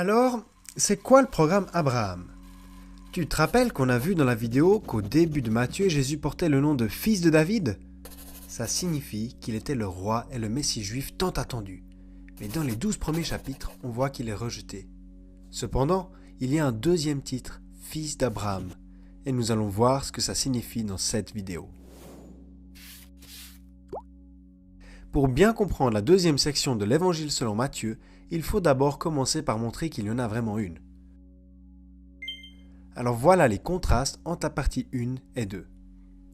Alors, c'est quoi le programme Abraham? Tu te rappelles qu'on a vu dans la vidéo qu'au début de Matthieu, Jésus portait le nom de fils de David? Ça signifie qu'il était le roi et le Messie juif tant attendu. Mais dans les 12 premiers chapitres, on voit qu'il est rejeté. Cependant, il y a un deuxième titre, fils d'Abraham, et nous allons voir ce que ça signifie dans cette vidéo. Pour bien comprendre la deuxième section de l'Évangile selon Matthieu, il faut d'abord commencer par montrer qu'il y en a vraiment une. Alors voilà les contrastes entre la partie 1 et 2.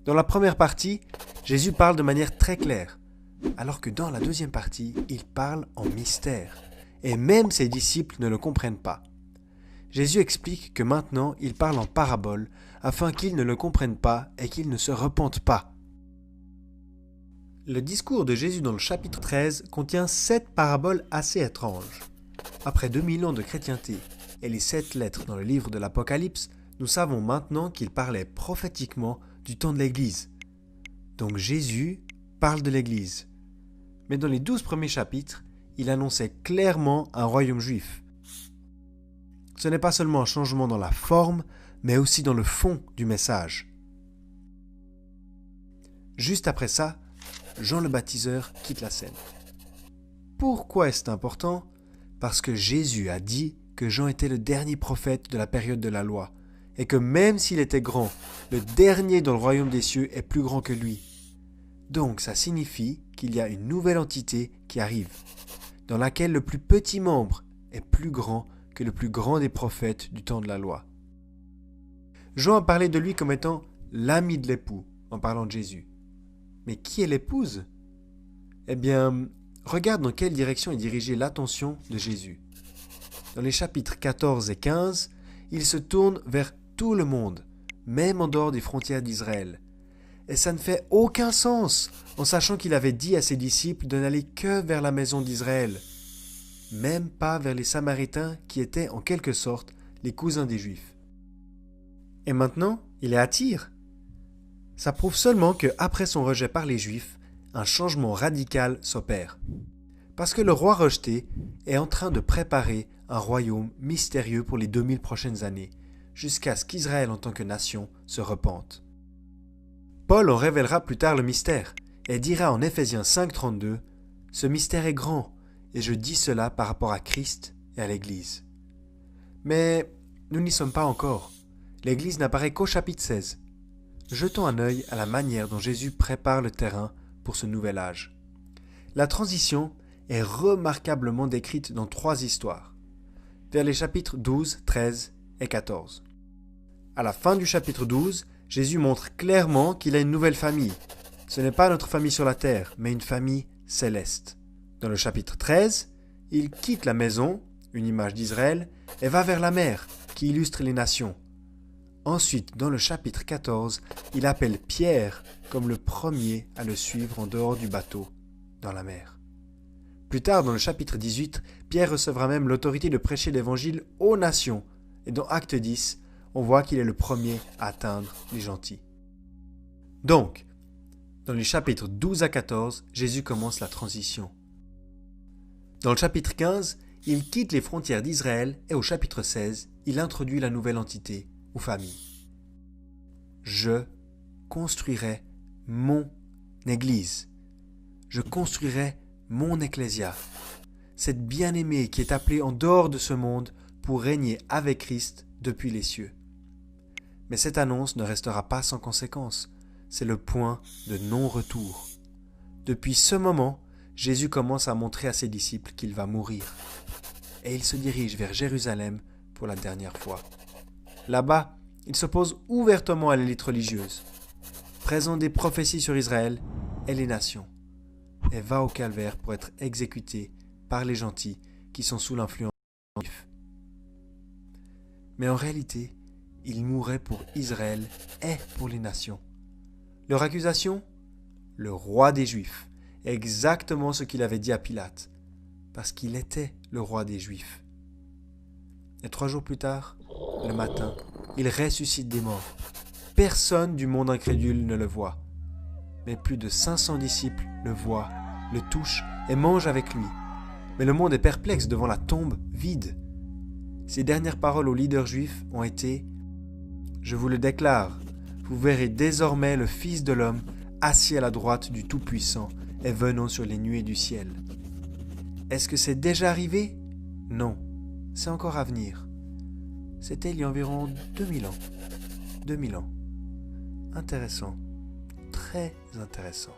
Dans la première partie, Jésus parle de manière très claire, alors que dans la deuxième partie, il parle en mystère, et même ses disciples ne le comprennent pas. Jésus explique que maintenant il parle en parabole, afin qu'ils ne le comprennent pas et qu'ils ne se repentent pas. Le discours de Jésus dans le chapitre 13 contient 7 paraboles assez étranges. Après 2000 ans de chrétienté et les 7 lettres dans le livre de l'Apocalypse, nous savons maintenant qu'il parlait prophétiquement du temps de l'Église. Donc Jésus parle de l'Église. Mais dans les 12 premiers chapitres, il annonçait clairement un royaume juif. Ce n'est pas seulement un changement dans la forme, mais aussi dans le fond du message. Juste après ça, Jean le baptiseur quitte la scène. Pourquoi est-ce important? Parce que Jésus a dit que Jean était le dernier prophète de la période de la loi, et que même s'il était grand, le dernier dans le royaume des cieux est plus grand que lui. Donc ça signifie qu'il y a une nouvelle entité qui arrive, dans laquelle le plus petit membre est plus grand que le plus grand des prophètes du temps de la loi. Jean a parlé de lui comme étant l'ami de l'époux, en parlant de Jésus. Mais qui est l'épouse? Eh bien, regarde dans quelle direction est dirigée l'attention de Jésus. Dans les chapitres 14 et 15, il se tourne vers tout le monde, même en dehors des frontières d'Israël. Et ça ne fait aucun sens, en sachant qu'il avait dit à ses disciples de n'aller que vers la maison d'Israël, même pas vers les Samaritains qui étaient en quelque sorte les cousins des Juifs. Et maintenant, il est à Tyr. Ça prouve seulement qu'après son rejet par les Juifs, un changement radical s'opère. Parce que le roi rejeté est en train de préparer un royaume mystérieux pour les 2000 prochaines années, jusqu'à ce qu'Israël en tant que nation se repente. Paul en révélera plus tard le mystère, et dira en Éphésiens 5,32 « Ce mystère est grand, et je dis cela par rapport à Christ et à l'Église. » Mais nous n'y sommes pas encore. L'Église n'apparaît qu'au chapitre 16. Jetons un œil à la manière dont Jésus prépare le terrain pour ce nouvel âge. La transition est remarquablement décrite dans 3 histoires, vers les chapitres 12, 13 et 14. À la fin du chapitre 12, Jésus montre clairement qu'il a une nouvelle famille. Ce n'est pas notre famille sur la terre, mais une famille céleste. Dans le chapitre 13, il quitte la maison, une image d'Israël, et va vers la mer, qui illustre les nations. Ensuite, dans le chapitre 14, il appelle Pierre comme le premier à le suivre en dehors du bateau, dans la mer. Plus tard, dans le chapitre 18, Pierre recevra même l'autorité de prêcher l'évangile aux nations. Et dans Acte 10, on voit qu'il est le premier à atteindre les gentils. Donc, dans les chapitres 12 à 14, Jésus commence la transition. Dans le chapitre 15, il quitte les frontières d'Israël et au chapitre 16, il introduit la nouvelle entité ou famille. Je construirai mon Église. Je construirai mon ecclésia. Cette bien-aimée qui est appelée en dehors de ce monde pour régner avec Christ depuis les cieux. Mais cette annonce ne restera pas sans conséquence. C'est le point de non-retour. Depuis ce moment, Jésus commence à montrer à ses disciples qu'il va mourir. Et il se dirige vers Jérusalem pour la dernière fois. Là-bas, il s'oppose ouvertement à l'élite religieuse, présente des prophéties sur Israël et les nations, et va au calvaire pour être exécuté par les gentils qui sont sous l'influence des Juifs. Mais en réalité, il mourrait pour Israël et pour les nations. Leur accusation? Le roi des Juifs, exactement ce qu'il avait dit à Pilate, parce qu'il était le roi des Juifs. Et 3 jours plus tard, le matin, il ressuscite des morts. Personne du monde incrédule ne le voit. Mais plus de 500 disciples le voient, le touchent et mangent avec lui. Mais le monde est perplexe devant la tombe vide. Ses dernières paroles aux leaders juifs ont été « Je vous le déclare, vous verrez désormais le Fils de l'homme assis à la droite du Tout-Puissant et venant sur les nuées du ciel. » Est-ce que c'est déjà arrivé? Non, c'est encore à venir. C'était il y a environ 2000 ans. 2000 ans. Intéressant. Très intéressant.